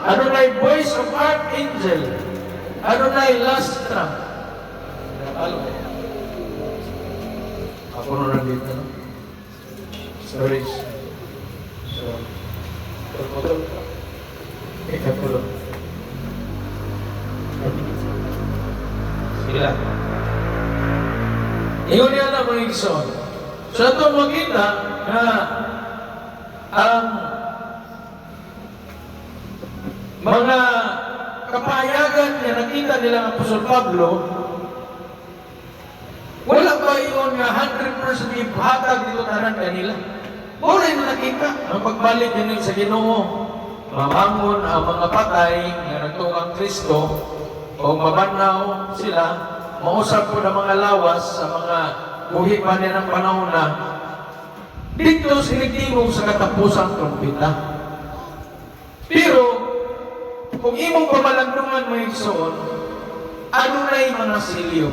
Adonai voice of archangel. Adonai last trump. Ako na dito, no? Sorry. So, pagpapalong ka. Ikapulong. Sila. Iyon yan ang mga igsoon. So, ito makita na ang mga kapayagan na nakita nilang Apostol Pablo, wala ba yun nga 100% ipahatag dito tanan kanila? Wala yung nakita. Ang pagbalik din sa Ginoo, mamangon ang mga patay na nagtuang Kristo, o mabanaw sila, mausap po ng mga lawas sa mga buhi pa niya ng panahon na dito sinitingog sa katapusang trumpeta. Pero, kung imong pamalandungan mo yung soon, ano na yung mga silyo?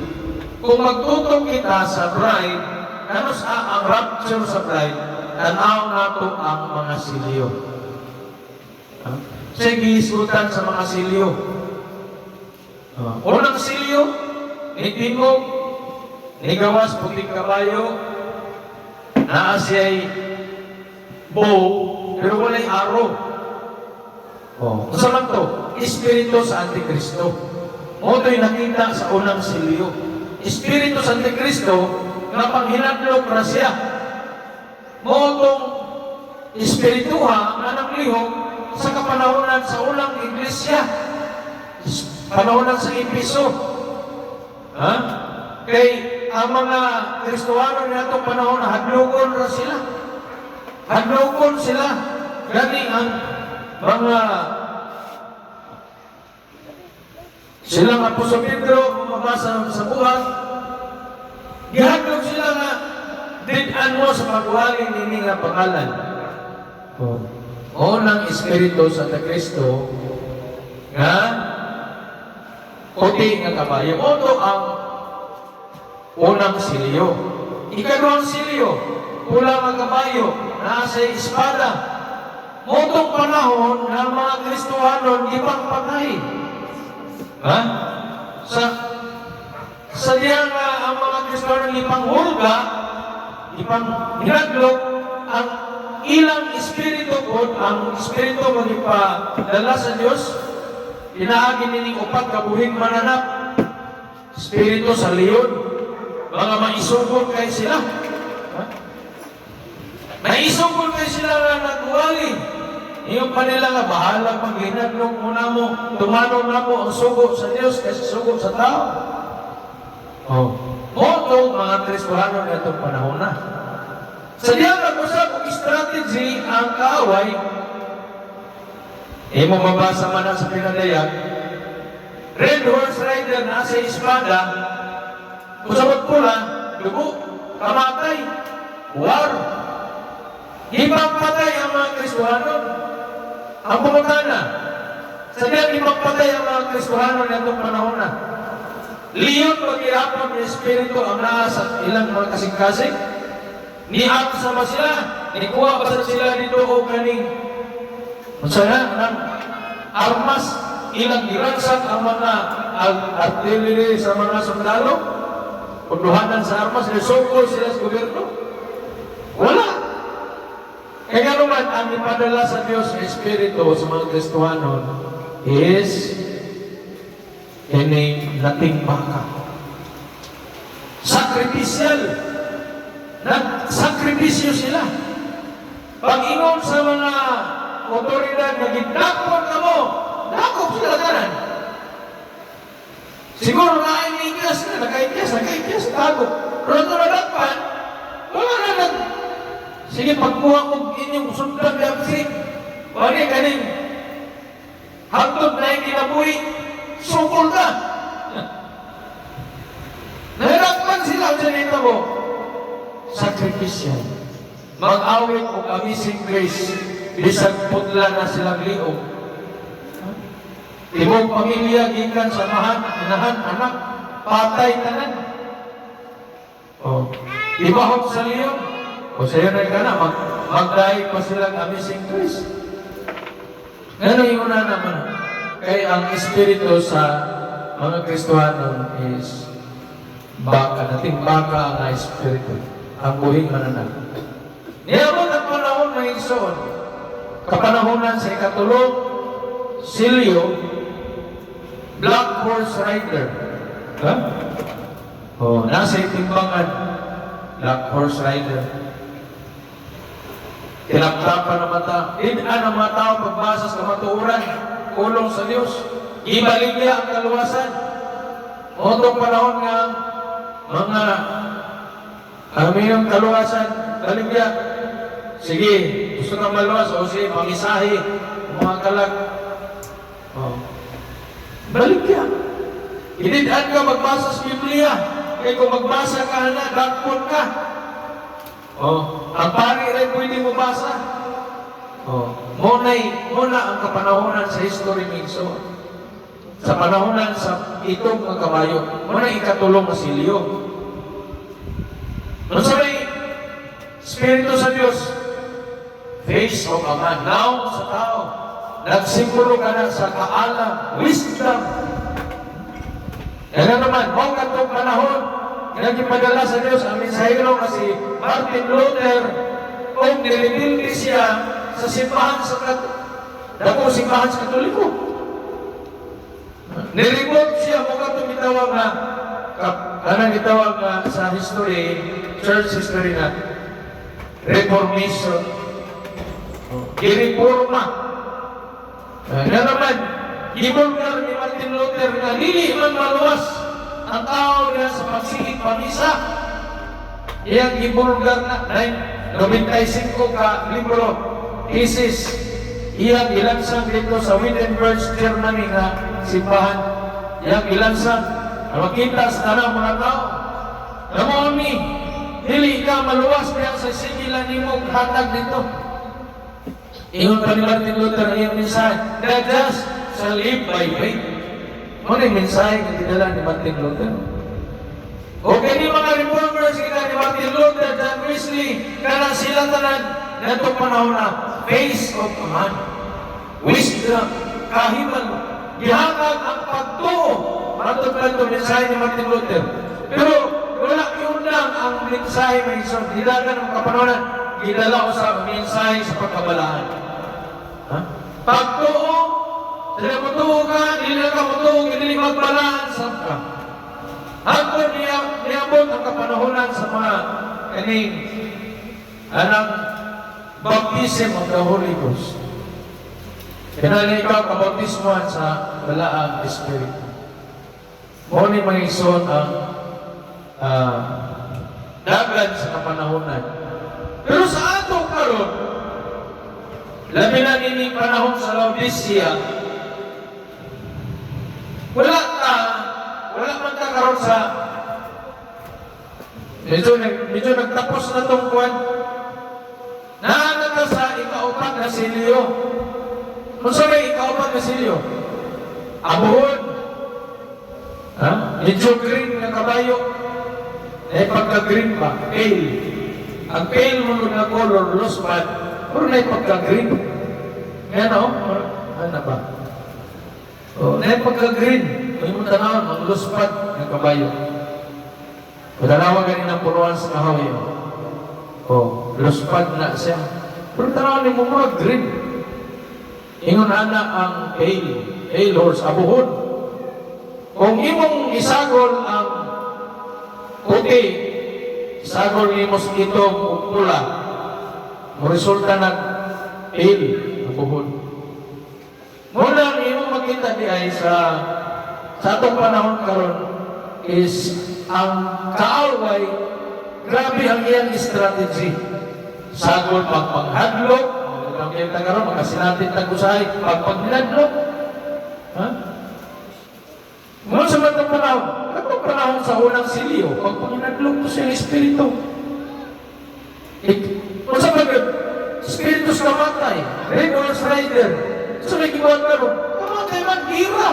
Kung magtutong kita sa bride, ano sa ang rapture sa bride, tanaw nato ang mga silyo. Sige, isutan sa mga silyo. Unang silyo, ni tingog, ni gawas puting kabayo, na siya'y bow, pero wala'y araw. Sa man to, Espiritu sa Antikristo. O ito'y nakita sa unang silyo. Espiritu sa Antikristo na panghinadlok na siya. Mo itong Espirituha na naglihok sa kapanahonan sa unang iglesia. Panahonan sa Episo. Kay ang mga Kristoano na itong panahon, hadlogon na sila. Hadlogon sila. Gani ang mga silang Apostol Pedro, mabasa sa buhat, gihadlog sila nga dinan mo sa pagwaling nini nga pangalan. O ng Espiritu sa Kristo nga puti nga kabayo. O to ang unang silyo. Ikaduhang silyo, pula nga kabayo, nasa espada. Motong panahon na mga Kristohanon ibang patay. Sa diyan nga ang mga Kristohanon ibang hulga, ibang hinadlok, ang ilang espiritu po, ang espiritu magipadala sa Diyos, inaagin nining upat kabuhing mananap, espiritu sa leon, mga maisugod kay sila. Maisugod kay sila na nagwali. Yung pa nila nga, bahala pag-hinadlok muna mo, tumanong na mo ang sugo sa Diyos kaysa sugo sa tao. Itong mga Kristohano na itong panahon na. Sa diyan nag-usap kung strategy ang kaaway, mo mabasa man sa pinadayag, Red Horse Rider na sa espada, kusabot pula, dugo, kamatay, war. Ibang patay ang mga Kristohano. Ang pumutana, sa diyan ibang patay ang mga Kristohano na itong panahon na. Liyon pag-iapon ng Espiritu ang nasa ilang mga kasing-kasing. Ni-ato sama sila, nikuha pa sila dito o kaning masaya ng armas, ilang giransak ang mga artillery sa mga sundalo, punduhanan sa armas, nisukol sila sa gobyerno. Wala. Kaya naman, ang ipadala sa Diyos ng Espiritu sa mga Kristohano is ini lating baka. Sakripisyal. Nagsakripisyo sila. Pag-ingon sa mga otoridad na gidakpon ka mo, dakop sila kanan. Siguro nakaikas na, nakaikas, tago. Pero ito nadakpan, wala na nag... Sige, pagkuha ko inyong sundan na kasi, wala kaning hagtod na yung kinabuhi, sukol ka. Nahirapman sila sa nito mo. Sacrificial. Mag-awit o amazing grace, bisag putla na silang liog. Ibong pamilya, gikan sa inahan, anak, patay tanan. Ibahog sa liog. O sa'yo na ka na, mag-dahil pa silang amazing grace. Ngayon yung una naman, kaya ang espiritu sa mga Kristiyano is baka, dating baka ang espiritu, ang buhing mananag. Niyabot ang panahon na Igsoon, kapanahonan sa ikatulong, Silyo, Black Horse Rider. Ha? Oh, nasa itimbangan, Black Horse Rider. Tinaptapan ng mata. Dinan ang mga tao pagbasa sa kamatuuran, kulong sa Diyos. Ibaligya ang kaluwasan. Otong panahon nga, mga aming kaluwasan, baligya. Sige, gusto kang maluwas, o sige, pangisahi, mga kalag. Oh. Baligya. Ididaan ka magbasa sa Biblia. Kaya kung magbasa ka na, dakpon ka. Oh, ang pari rin pwede mo basa. Oh, muna ang kapanahonan sa history minso. Sa panahonan sa itong mga kabayo, muna ikatulong na Silyo. Masabi, Espiritu sa Diyos, face of a man. Now, sa tao, nagsimbolo ka na sa kaala, wisdom. Yan naman, huwag katong panahon, nagpadala sa Diyos ang mensahero na si Martin Luther o nilibildi siya sa simbahan sa simbahan sa Katoliko. Nilibot siya kung katong itawag na kanang itawag na sa history, church history na Reformation. Gireforma. Yan naman, gibulgar ni Martin Luther na dili man maluwas ang tao niya sa pagsigit pamisa. Iyang gibulgar na 95 ka libro, thesis. Iyang ilansang dito sa Wittenberg, Germany nga simbahan. Iyang ilansang na makita sa tanang mga tao. Namoon ni, dili ka maluwas niya sa sigilan ni mo hatag dito. Ingon pa ni Martin Luther iyang mensahe, that just shall live by faith. Ano yung mensahe na tinala ni Martin Luther? O kini mga reformers kita ni Martin Luther, John Wesley, kana sila tanan na itong panahon na face of a man. Wisdom, kahiman, gihangag ang pagtuo. Matutupad itong mensahe ni Martin Luther. Pero wala yun lang ang mensahe may isang hilagan ng kapanahonan. Gidala ko sa mensahe sa pagkabalaan. Ha? Pagtuo, sila mutuo ka, hindi ka mutuo, hindi magbalaan sa ka. Hanggang niabot ang kapanahonan sa mga kaning anang baptism of the Holy Ghost. Kinali ikaw kabaptismuhan sa balaang Espiritu. Muni mga ison ang dagan sa kapanahonan. Pero sa ato karon, labi na nining panahon sa Laodicea, wala man ka karon sa medyo nagtapos na itong kuwan. Nahanap ka sa ikaupat na Silyo. Kung sabi ikaupat na Silyo, abuhon, medyo green na kabayo, pagka-green pa, pale. Ang pale mo na color, luspat, pero na pagka-green. Yan o, ano ba? O, na pagka-green, may mo tanawin, ang luspat ng kabayo. Padalawa ganin ang punuan sa kahoy. O, luspat na siya. Pero tanawin mo mga green. Ingon ana ang pale horse, abuhon. Kung imong isagol ang puti, isagol ni mosquito o pula, mo resulta ng pale, abuhon. Muna imong makita di ay sa atong panahon karon is ang kaaway, grabe ang iyang strategy. Sagol pagpanghadlok, ang kita karon makasinatin tag-usahay, pagpanghadlok. Ha? Muna sa matang panahon, atong panahon sa unang Silyo, pagpanghadlok to siya Espiritu. Kung sa Espiritu sa kamatay, Red Horse Rider, sa may kibuhan karon, kamatay man, gira.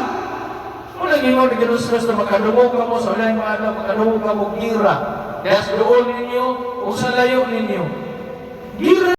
Wala gingaw ni Ginus-Ginus na makadungog ka mo sa ulang mga anak, makadungog ka mo gira. Kaya sa doon ninyo, o sa layo ninyo. Gira